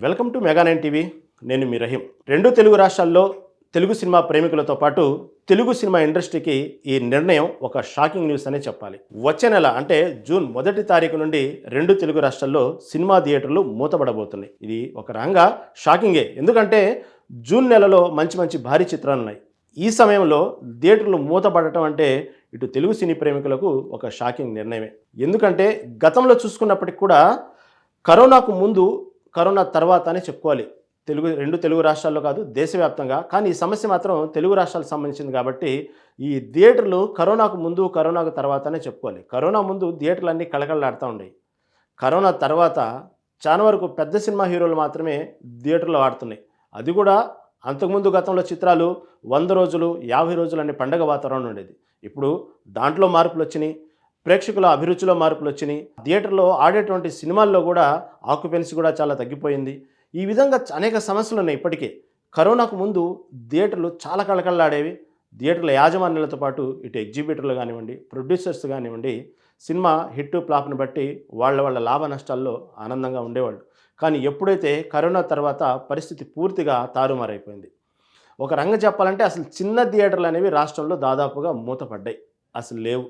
Welcome to mega nine TV. నేను మీ రహీం. రెండు తెలుగు రాష్ట్రాల్లో తెలుగు సినిమా ప్రేమికులతో పాటు తెలుగు సినిమా ఇండస్ట్రీకి ఈ నిర్ణయం ఒక షాకింగ్ న్యూస్ అనే చెప్పాలి. వచ్చే నెల అంటే జూన్ 1 నుండి రెండు తెలుగు రాష్ట్రాల్లో సినిమా థియేటర్లు మూతపడబోతున్నాయి. ఇది ఒక రకంగా షాకింగే. ఎందుకంటే జూన్ నెలలో మంచి మంచి భారీ చిత్రాలు ఉన్నాయి. ఈ సమయంలో థియేటర్లు మూతపడటం అంటే ఇటు తెలుగు సినీ ప్రేమికులకు ఒక షాకింగ్ నిర్ణయమే. ఎందుకంటే గతంలో చూసుకున్నప్పటికి కూడా కరోనాకు ముందు, కరోనా తర్వాత అని చెప్పుకోవాలి. రెండు తెలుగు రాష్ట్రాల్లో కాదు, దేశవ్యాప్తంగా. కానీ ఈ సమస్య మాత్రం తెలుగు రాష్ట్రాలకు సంబంధించింది కాబట్టి ఈ థియేటర్లు కరోనాకు ముందు, కరోనాకు తర్వాత అనే చెప్పుకోవాలి. కరోనా ముందు థియేటర్లన్నీ కళకళలాడుతూ ఉండేవి. కరోనా తర్వాత చాలా వరకు పెద్ద సినిమా హీరోలు మాత్రమే థియేటర్లో ఆడుతున్నాయి. అది కూడా అంతకుముందు గతంలో చిత్రాలు 100 రోజులు, 50 రోజులు అనే పండగ వాతావరణం ఉండేది. ఇప్పుడు దాంట్లో మార్పులు వచ్చినాయి. ప్రేక్షకుల అభిరుచిలో మార్పులు వచ్చినాయి. థియేటర్లో ఆడేటువంటి సినిమాల్లో కూడా ఆక్యుపెన్సీ కూడా చాలా తగ్గిపోయింది. ఈ విధంగా అనేక సమస్యలు ఉన్నాయి ఇప్పటికే. కరోనాకు ముందు థియేటర్లు చాలా కళకళలాడేవి. థియేటర్ల యాజమాన్యాలతో పాటు ఇటు ఎగ్జిబిటర్లు కానివ్వండి, ప్రొడ్యూసర్స్ కానివ్వండి, సినిమా హిట్ ఫ్లాప్ని బట్టి వాళ్ళ లాభ నష్టాల్లో ఆనందంగా ఉండేవాళ్ళు. కానీ ఎప్పుడైతే కరోనా తర్వాత పరిస్థితి పూర్తిగా తారుమారైపోయింది. ఒక రంగం చెప్పాలంటే అసలు చిన్న థియేటర్లు అనేవి రాష్ట్రంలో దాదాపుగా మూతపడ్డాయి. అసలు లేవు.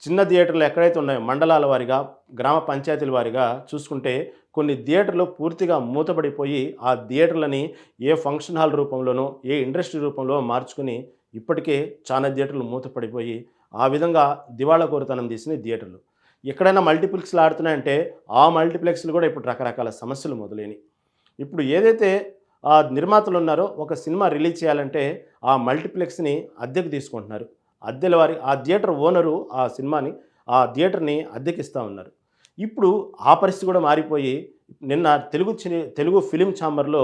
చిన్న థియేటర్లు ఎక్కడైతే ఉన్నాయో మండలాల వారీగా, గ్రామ పంచాయతీల వారీగా చూసుకుంటే కొన్ని థియేటర్లు పూర్తిగా మూతపడిపోయి ఆ థియేటర్లని ఏ ఫంక్షన్ హాల్ రూపంలోనో, ఏ ఇండస్ట్రీ రూపంలో మార్చుకుని ఇప్పటికే చాలా థియేటర్లు మూతపడిపోయి ఆ విధంగా దివాళా కోరుతనం తీసినాయి థియేటర్లు. ఎక్కడైనా మల్టీప్లెక్స్లు ఆడుతున్నాయంటే ఆ మల్టీప్లెక్స్లు కూడా ఇప్పుడు రకరకాల సమస్యలు మొదలైనవి. ఇప్పుడు ఏదైతే ఆ నిర్మాతలు ఉన్నారో ఒక సినిమా రిలీజ్ చేయాలంటే ఆ మల్టీప్లెక్స్ని అద్దెకు తీసుకుంటున్నారు. అద్దెల వారి ఆ థియేటర్ ఓనరు ఆ థియేటర్ని అద్దెకిస్తూ ఉన్నారు. ఇప్పుడు ఆ పరిస్థితి కూడా మారిపోయి నిన్న తెలుగు ఫిలిం ఛాంబర్లో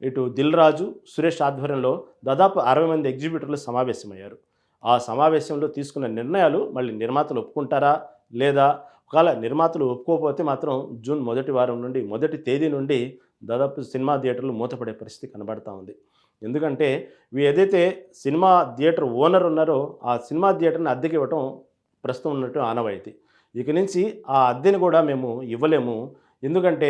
ఇటు దిల్ రాజు, సురేష్ ఆధ్వర్యంలో దాదాపు 60 మంది ఎగ్జిబిటర్లు సమావేశమయ్యారు. ఆ సమావేశంలో తీసుకున్న నిర్ణయాలు మళ్ళీ నిర్మాతలు ఒప్పుకుంటారా లేదా? ఒకవేళ నిర్మాతలు ఒప్పుకోకపోతే మాత్రం జూన్ మొదటి తేదీ నుండి దాదాపు సినిమా థియేటర్లు మూతపడే పరిస్థితి కనబడతా ఉంది. ఎందుకంటే ఏదైతే సినిమా థియేటర్ ఓనర్ ఉన్నారో ఆ సినిమా థియేటర్ని అద్దెకి ఇవ్వటం ప్రస్తుతం ఉన్నట్టు ఆనవాయితీ. ఇక నుంచి ఆ అద్దెని కూడా మేము ఇవ్వలేము. ఎందుకంటే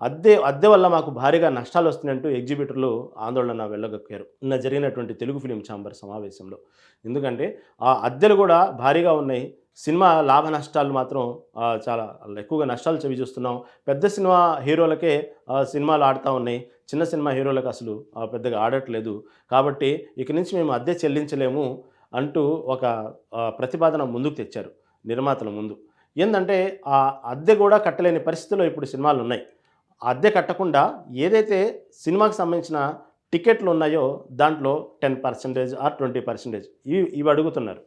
అద్దె వల్ల మాకు భారీగా నష్టాలు వస్తున్నాయంటూ ఎగ్జిబిటర్లు ఆందోళన వెళ్ళగక్కారు నిన్న జరిగినటువంటి తెలుగు ఫిలిం ఛాంబర్ సమావేశంలో. ఎందుకంటే ఆ అద్దెలు కూడా భారీగా ఉన్నాయి. సినిమా లాభ నష్టాలు మాత్రం చాలా ఎక్కువగా నష్టాలు చవిచూస్తున్నాం. పెద్ద సినిమా హీరోలకే సినిమాలు ఆడుతూ ఉన్నాయి. చిన్న సినిమా హీరోలకు అసలు పెద్దగా ఆడట్లేదు. కాబట్టి ఇక నుంచి మేము అద్దె చెల్లించలేము అంటూ ఒక ప్రతిపాదన ముందుకు తెచ్చారు నిర్మాతల ముందు. ఏందంటే ఆ అద్దె కూడా కట్టలేని పరిస్థితిలో ఇప్పుడు సినిమాలు ఉన్నాయి. ఆ అద్దె కట్టకుండా ఏదైతే సినిమాకి సంబంధించిన టికెట్లు ఉన్నాయో దాంట్లో 10% ఆర్ 20% ఇవి అడుగుతున్నారు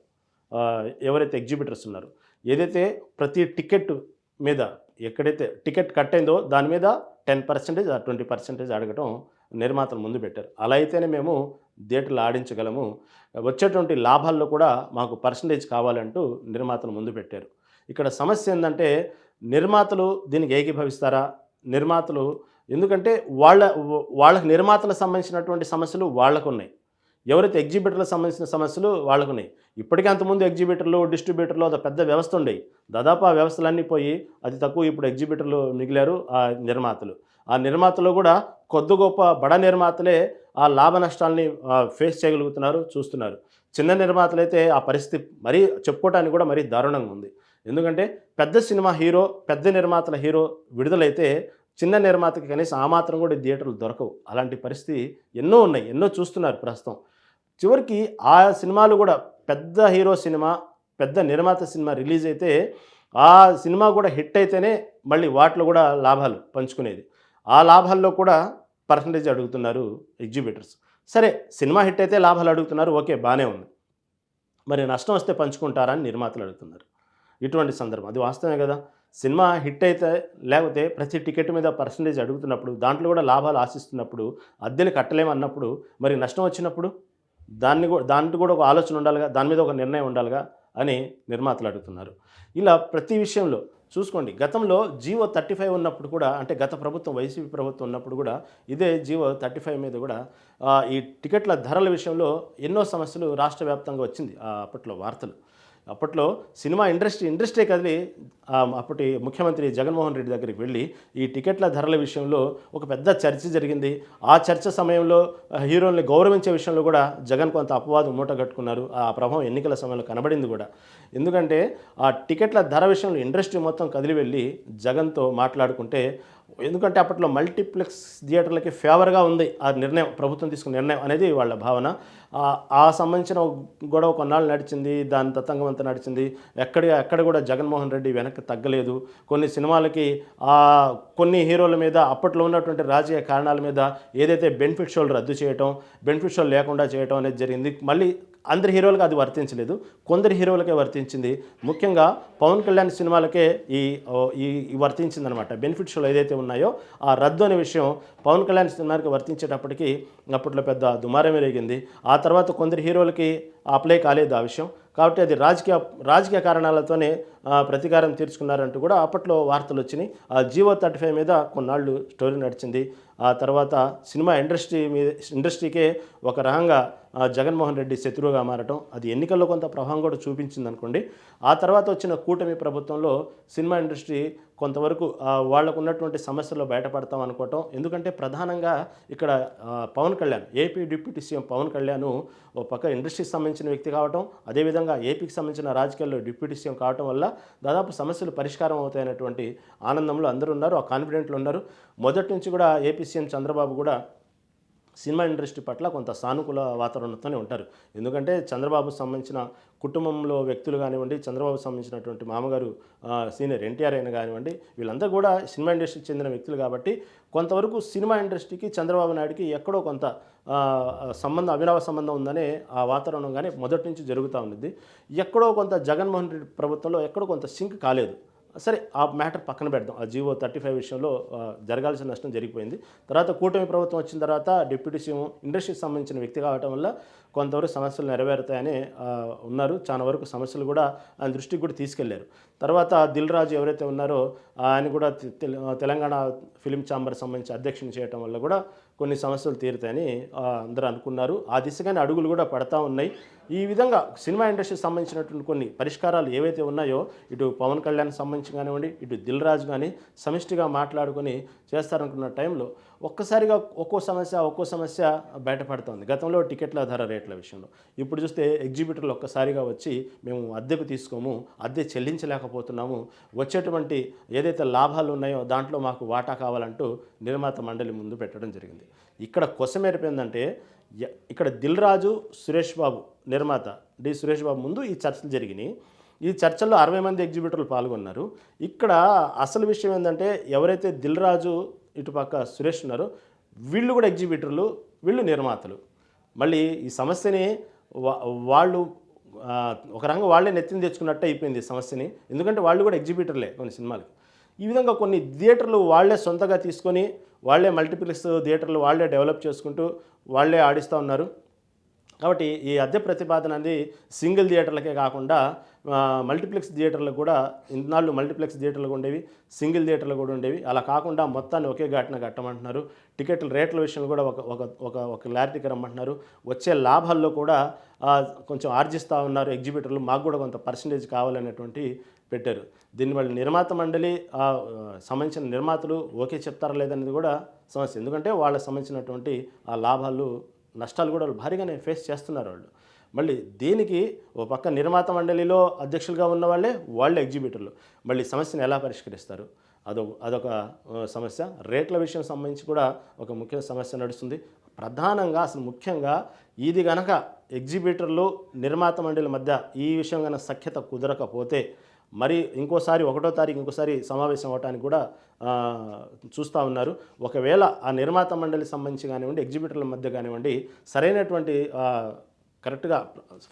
ఎవరైతే ఎగ్జిబిటర్స్ ఉన్నారో. ఏదైతే ప్రతి టికెట్ మీద ఎక్కడైతే టికెట్ కట్ అయిందో దాని మీద 10% ఆర్ 20% అడగటం నిర్మాతలు ముందు పెట్టారు. అలా అయితేనే మేము థియేటర్లు ఆడించగలము, వచ్చేటువంటి లాభాల్లో కూడా మాకు పర్సంటేజ్ కావాలంటూ నిర్మాతలు ముందు పెట్టారు. ఇక్కడ సమస్య ఏంటంటే నిర్మాతలు దీనికి ఏకీభవిస్తారా? నిర్మాతలు ఎందుకంటే వాళ్ళకి నిర్మాతలకు సంబంధించినటువంటి సమస్యలు వాళ్ళకున్నాయి. ఎవరైతే ఎగ్జిబిటర్లకు సంబంధించిన సమస్యలు వాళ్ళకున్నాయి. ఇప్పటికే అంతకుముందు ఎగ్జిబిటర్లు, డిస్ట్రిబ్యూటర్లు ఒక పెద్ద వ్యవస్థ ఉండేవి. దాదాపు ఆ వ్యవస్థలన్నీ పోయి అతి తక్కువ ఇప్పుడు ఎగ్జిబిటర్లు మిగిలారు ఆ నిర్మాతలు. ఆ నిర్మాతలు కూడా కొద్ది గొప్ప బడా నిర్మాతలే ఆ లాభ నష్టాలని ఫేస్ చేయగలుగుతున్నారు, చూస్తున్నారు. చిన్న నిర్మాతలైతే ఆ పరిస్థితి మరీ చెప్పుకోవడానికి కూడా మరీ దారుణంగా ఉంది. ఎందుకంటే పెద్ద సినిమా హీరో, పెద్ద నిర్మాతల హీరో విడుదలైతే చిన్న నిర్మాతకి కనీసం ఆ మాత్రం కూడా థియేటర్లు దొరకవు. అలాంటి పరిస్థితి ఎన్నో ఉన్నాయి, ఎన్నో చూస్తున్నారు ప్రస్తుతం. చివరికి ఆ సినిమాలు కూడా పెద్ద హీరో సినిమా, పెద్ద నిర్మాత సినిమా రిలీజ్ అయితే ఆ సినిమా కూడా హిట్ అయితేనే మళ్ళీ వాటిలో కూడా లాభాలు పంచుకునేది. ఆ లాభాల్లో కూడా పర్సంటేజ్ అడుగుతున్నారు ఎగ్జిబిటర్స్. సరే, సినిమా హిట్ అయితే లాభాలు అడుగుతున్నారు, ఓకే, బాగానే ఉంది. మరి నష్టం వస్తే పంచుకుంటారా అని నిర్మాతలు అడుగుతున్నారు. ఇటువంటి సందర్భం అది వాస్తవమే కదా. సినిమా హిట్ అయితే లేకపోతే ప్రతి టికెట్ మీద పర్సంటేజ్ అడుగుతున్నప్పుడు, దాంట్లో కూడా లాభాలు ఆశిస్తున్నప్పుడు, అద్దెలు కట్టలేమన్నప్పుడు, మరి నష్టం వచ్చినప్పుడు దాంట్లో కూడా ఒక ఆలోచన ఉండాలిగా, దాని మీద ఒక నిర్ణయం ఉండాలిగా అని నిర్మాతలు అడుగుతున్నారు. ఇలా ప్రతి విషయంలో చూసుకోండి. గతంలో జీవో 35 ఉన్నప్పుడు కూడా, అంటే గత ప్రభుత్వం వైసీపీ ప్రభుత్వం ఉన్నప్పుడు కూడా ఇదే జీవో 35 మీద కూడా ఈ టికెట్ల ధరల విషయంలో ఎన్నో సమస్యలు రాష్ట్ర వ్యాప్తంగా వచ్చింది అప్పట్లో వార్తలు. అప్పట్లో సినిమా ఇండస్ట్రీ కదిలి అప్పటి ముఖ్యమంత్రి జగన్మోహన్ రెడ్డి దగ్గరికి వెళ్ళి ఈ టికెట్ల ధరల విషయంలో ఒక పెద్ద చర్చ జరిగింది. ఆ చర్చ సమయంలో హీరోల్ని గౌరవించే విషయంలో కూడా జగన్ కొంత అపవాదం మూట కట్టుకున్నారు. ఆ ప్రభావం ఎన్నికల సమయంలో కనబడింది కూడా. ఎందుకంటే ఆ టికెట్ల ధర విషయంలో ఇండస్ట్రీ మొత్తం కదిలి వెళ్ళి జగన్తో మాట్లాడుకుంటే, ఎందుకంటే అప్పట్లో మల్టీప్లెక్స్ థియేటర్లకి ఫేవర్గా ఉంది ఆ నిర్ణయం, ప్రభుత్వం తీసుకున్న నిర్ణయం అనేది వాళ్ళ భావన. ఆ సంబంధించిన గొడవ కొన్నాళ్ళు నడిచింది, దాని తతంగం అంతా నడిచింది. ఎక్కడ కూడా జగన్మోహన్ రెడ్డి వెనక్కి తగ్గలేదు. కొన్ని సినిమాలకి కొన్ని హీరోల మీద అప్పట్లో ఉన్నటువంటి రాజకీయ కారణాల మీద ఏదైతే బెనిఫిట్ షోలు రద్దు చేయటం, బెనిఫిట్ షోలు లేకుండా చేయటం అనేది జరిగింది. మళ్ళీ అందరి హీరోలకు అది వర్తించలేదు, కొందరి హీరోలకే వర్తించింది. ముఖ్యంగా పవన్ కళ్యాణ్ సినిమాలకే ఈ వర్తించిందనమాట. బెనిఫిట్ షోలు ఏదైతే ఉన్నాయో ఆ రద్దు అనే విషయం పవన్ కళ్యాణ్ సినిమాకి వర్తించేటప్పటికి అప్పట్లో పెద్ద దుమారమే రేగింది. ఆ తర్వాత కొందరి హీరోలకి అప్లై కాలేదు ఆ విషయం. కాబట్టి అది రాజకీయ కారణాలతోనే ప్రతీకారం తీర్చుకున్నారంటూ కూడా అప్పట్లో వార్తలు వచ్చినాయి. ఆ జియో 35 మీద కొన్నాళ్ళు స్టోరీ నడిచింది. ఆ తర్వాత సినిమా ఇండస్ట్రీకే ఒక రకంగా జగన్మోహన్ రెడ్డి శత్రువుగా మారటం, అది ఎన్నికల్లో కొంత ప్రభావం కూడా చూపించింది అనుకోండి. ఆ తర్వాత వచ్చిన కూటమి ప్రభుత్వంలో సినిమా ఇండస్ట్రీ కొంతవరకు వాళ్ళకు ఉన్నటువంటి సమస్యల్లో బయటపడతాం అనుకోవటం. ఎందుకంటే ప్రధానంగా ఇక్కడ Pawan Kalyan, AP deputy CM Pawan Kalyan ఒక పక్క ఇండస్ట్రీకి సంబంధించిన వ్యక్తి కావటం, అదేవిధంగా ఏపీకి సంబంధించిన రాజకీయాల్లో డిప్యూటీ సీఎం కావటం వల్ల దాదాపు సమస్యలు పరిష్కారం అవుతాయనేటువంటి ఆనందంలో అందరూ ఉన్నారు, ఆ కాన్ఫిడెంట్లో ఉన్నారు. మొదటి నుంచి కూడా ఏపీ సీఎం చంద్రబాబు కూడా సినిమా ఇండస్ట్రీ పట్ల కొంత సానుకూల వాతావరణంతోనే ఉంటారు. ఎందుకంటే చంద్రబాబుకు సంబంధించిన కుటుంబంలో వ్యక్తులు కానివ్వండి, చంద్రబాబుకు సంబంధించినటువంటి మామగారు సీనియర్ ఎన్టీఆర్ అయినా కానివ్వండి, వీళ్ళందరూ కూడా సినిమా ఇండస్ట్రీకి చెందిన వ్యక్తులు కాబట్టి కొంతవరకు సినిమా ఇండస్ట్రీకి చంద్రబాబు నాయుడుకి ఎక్కడో కొంత అవినావ సంబంధం ఉందనే ఆ వాతావరణం కానీ మొదటి నుంచి జరుగుతూ ఉంది. ఎక్కడో కొంత జగన్మోహన్ రెడ్డి ప్రభుత్వంలో ఎక్కడో కొంత సింక్ కాలేదు. సరే, ఆ మ్యాటర్ పక్కన పెడదాం. ఆ జియో 35 విషయంలో జరగాల్సిన నష్టం జరిగిపోయింది. తర్వాత కూటమి ప్రభుత్వం వచ్చిన తర్వాత డిప్యూటీ సీఎం ఇండస్ట్రీకి సంబంధించిన వ్యక్తి కావటం వల్ల కొంతవరకు సమస్యలు నెరవేరుతాయని ఉన్నారు. చాలా వరకు సమస్యలు కూడా ఆయన దృష్టికి కూడా తీసుకెళ్లారు. తర్వాత దిల్ రాజు ఎవరైతే ఉన్నారో ఆయన కూడా తెలంగాణ ఫిలిం ఛాంబర్ సంబంధించి అధ్యక్షుని చేయటం వల్ల కూడా కొన్ని సమస్యలు తీరుతాయని అందరూ అనుకున్నారు. ఆ దిశగానే అడుగులు కూడా పడతా ఉన్నాయి. ఈ విధంగా సినిమా ఇండస్ట్రీకి సంబంధించినటువంటి కొన్ని పరిష్కారాలు ఏవైతే ఉన్నాయో, ఇటు పవన్ కళ్యాణ్ సంబంధించి కానివ్వండి, ఇటు దిల్ రాజు కానీ సమిష్టిగా మాట్లాడుకొని చేస్తారనుకున్న టైంలో ఒక్కసారిగా ఒక్కో సమస్య బయటపడుతుంది. గతంలో టికెట్ల ధర రేట్ల విషయంలో, ఇప్పుడు చూస్తే ఎగ్జిబిటర్లు ఒక్కసారిగా వచ్చి మేము అద్దెకు తీసుకోము, అద్దె చెల్లించలేకపోతున్నాము, వచ్చేటువంటి ఏదైతే లాభాలు ఉన్నాయో దాంట్లో మాకు వాటా కావాలంటూ నిర్మాత మండలి ముందు పెట్టడం జరిగింది. ఇక్కడ కొసమేరిపోయిందంటే, ఇక్కడ దిల్ రాజు, సురేష్ బాబు నిర్మాత సురేష్ బాబు ముందు ఈ చర్చలు జరిగినాయి. ఈ చర్చల్లో 60 మంది ఎగ్జిబిటర్లు పాల్గొన్నారు. ఇక్కడ అసలు విషయం ఏంటంటే, ఎవరైతే దిల్ రాజు ఇటుపక్క సురేష్ ఉన్నారో వీళ్ళు కూడా ఎగ్జిబిటర్లు, వీళ్ళు నిర్మాతలు. మళ్ళీ ఈ సమస్యని వాళ్ళు ఒక రంగం వాళ్ళే నెత్తిని తెచ్చుకున్నట్టు అయిపోయింది ఈ సమస్యని. ఎందుకంటే వాళ్ళు కూడా ఎగ్జిబిటర్లే కొన్ని సినిమాలకి. ఈ విధంగా కొన్ని థియేటర్లు వాళ్ళే సొంతగా తీసుకొని, వాళ్ళే మల్టీప్లెక్స్ థియేటర్లు వాళ్ళే డెవలప్ చేసుకుంటూ వాళ్ళే ఆడిస్తూ ఉన్నారు. కాబట్టి ఈ అద్దె ప్రతిపాదన అనేది సింగిల్ థియేటర్లకే కాకుండా మల్టీప్లెక్స్ థియేటర్లకు కూడా, ఇన్నాళ్ళు మల్టీప్లెక్స్ థియేటర్లు ఉండేవి, సింగిల్ థియేటర్లు కూడా ఉండేవి. అలా కాకుండా మొత్తాన్ని ఒకే ఘాటున కట్టమంటున్నారు. టికెట్ల రేట్ల విషయంలో కూడా ఒక క్లారిటీకి రమ్మంటున్నారు. వచ్చే లాభాల్లో కూడా కొంచెం ఆర్జిస్తూ ఉన్నారు ఎగ్జిబిటర్లు. మాకు కూడా కొంత పర్సంటేజ్ కావాలనేటువంటి పెట్టారు. దీన్ని వాళ్ళు నిర్మాత మండలి సంబంధించిన నిర్మాతలు ఓకే చెప్తారా లేదనేది కూడా సమస్య. ఎందుకంటే వాళ్ళకి సంబంధించినటువంటి ఆ లాభాలు నష్టాలు కూడా వాళ్ళు భారీగానే ఫేస్ చేస్తున్నారు వాళ్ళు. మళ్ళీ దీనికి ఓ పక్క నిర్మాత మండలిలో అధ్యక్షులుగా ఉన్న వాళ్ళే ఎగ్జిబిటర్లు. మళ్ళీ సమస్యను ఎలా పరిష్కరిస్తారు? అదొక సమస్య. రేట్ల విషయం సంబంధించి కూడా ఒక ముఖ్య సమస్య నడుస్తుంది. ప్రధానంగా అసలు ముఖ్యంగా ఇది గనక ఎగ్జిబిటర్లు నిర్మాత మండలి మధ్య ఈ విషయం కనుక సఖ్యత కుదరకపోతే మరి ఇంకోసారి 1వ తారీఖు ఇంకోసారి సమావేశం అవడానికి కూడా చూస్తూ ఉన్నారు. ఒకవేళ ఆ నిర్మాత మండలి సంబంధించి కానివ్వండి, ఎగ్జిబిటర్ల మధ్య కానివ్వండి సరైనటువంటి కరెక్ట్గా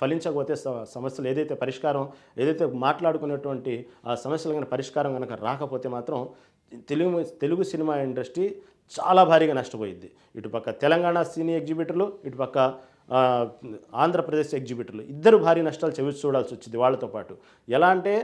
ఫలించకపోతే సమస్యలు ఏదైతే మాట్లాడుకునేటువంటి ఆ సమస్యలు కనుక పరిష్కారం కనుక రాకపోతే మాత్రం తెలుగు సినిమా ఇండస్ట్రీ చాలా భారీగా నష్టపోయింది. ఇటుపక్క తెలంగాణ సినీ ఎగ్జిబిటర్లు, ఇటుపక్క ఆంధ్రప్రదేశ్ ఎగ్జిబిటర్లు ఇద్దరు భారీ నష్టాలు చూడాల్సి వచ్చింది వాళ్ళతో పాటు. ఎలా అంటే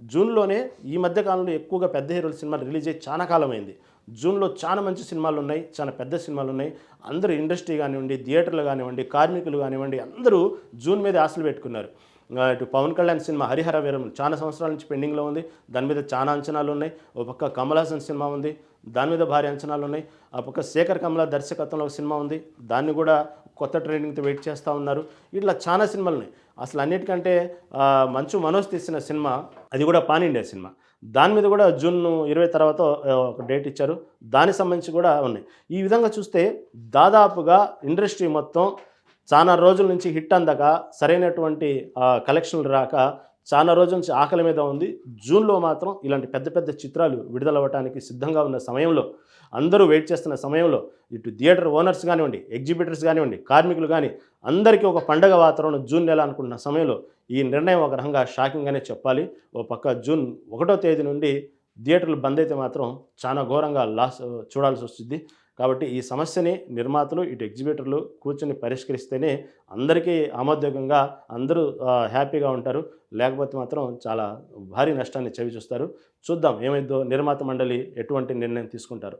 జూన్లోనే ఈ మధ్యకాలంలో ఎక్కువగా పెద్ద హీరోల సినిమాలు రిలీజ్ అయ్యి చాలా కాలమైంది. జూన్లో చాలా మంచి సినిమాలు ఉన్నాయి, చాలా పెద్ద సినిమాలు ఉన్నాయి. అందరూ ఇండస్ట్రీ కానివ్వండి, థియేటర్లు కానివ్వండి, కార్మికులు కానివ్వండి అందరూ జూన్ మీద ఆశలు పెట్టుకున్నారు. ఇటు పవన్ కళ్యాణ్ సినిమా 'హరిహర వీరమల్లు' చాలా సంవత్సరాల నుంచి పెండింగ్‌లో ఉంది. దాని మీద చాలా అంచనాలు ఉన్నాయి. ఓ పక్క కమల్ హాసన్ సినిమా ఉంది. దాని మీద భారీ అంచనాలు ఉన్నాయి. ఆ పక్క శేఖర్ కమల దర్శకత్వంలో ఒక సినిమా ఉంది. దాన్ని కూడా కొత్త ట్రైనింగ్‌తో వెయిట్ చేస్తా ఉన్నారు. ఇట్లా చాలా సినిమాలున్నాయి. అసలు అన్నిటికంటే మంచు మనోజ్ తీసిన సినిమా, అది కూడా పాన్ ఇండియా సినిమా. దాని మీద కూడా జూన్ 20 తర్వాత ఒక డేట్ ఇచ్చారు. దానికి సంబంధించి కూడా ఉన్నాయి. ఈ విధంగా చూస్తే దాదాపుగా ఇండస్ట్రీ మొత్తం చాలా రోజుల నుంచి హిట్ అందక, సరైనటువంటి కలెక్షన్‌లు రాక, చాలా రోజుల నుంచి ఆకలి మీద ఉంది. జూన్‌లో మాత్రం ఇలాంటి పెద్ద పెద్ద చిత్రాలు విడుదలవ్వటానికి సిద్ధంగా ఉన్న సమయంలో, అందరూ వెయిట్ చేస్తున్న సమయంలో, ఇటు థియేటర్ ఓనర్స్ గానివ్వండి, ఎగ్జిబిటర్స్ గానివ్వండి, కార్మికులు గాని, అందరికీ ఒక పండగ వాతావరణం జూన్ నెల అనుకున్న సమయంలో ఈ నిర్ణయం ఒక రకంగా షాకింగ్ అనే చెప్పాలి. ఓ పక్క జూన్ 1వ తేదీ నుండి థియేటర్లు బంద్ అయితే మాత్రం చాలా ఘోరంగా లాస్ చూడాల్సొచ్చిద్ది. కాబట్టి ఈ సమస్యని నిర్మాతలు, ఇటు ఎగ్జిబిటర్లు కూర్చొని పరిష్కరిస్తేనే అందరికీ ఆమోదయోగంగా, అందరూ హ్యాపీగా ఉంటారు. లేకపోతే మాత్రం చాలా భారీ నష్టాన్ని చవిచూస్తారు. చూద్దాం ఏమైద్దో, నిర్మాత మండలి ఎటువంటి నిర్ణయం తీసుకుంటారో.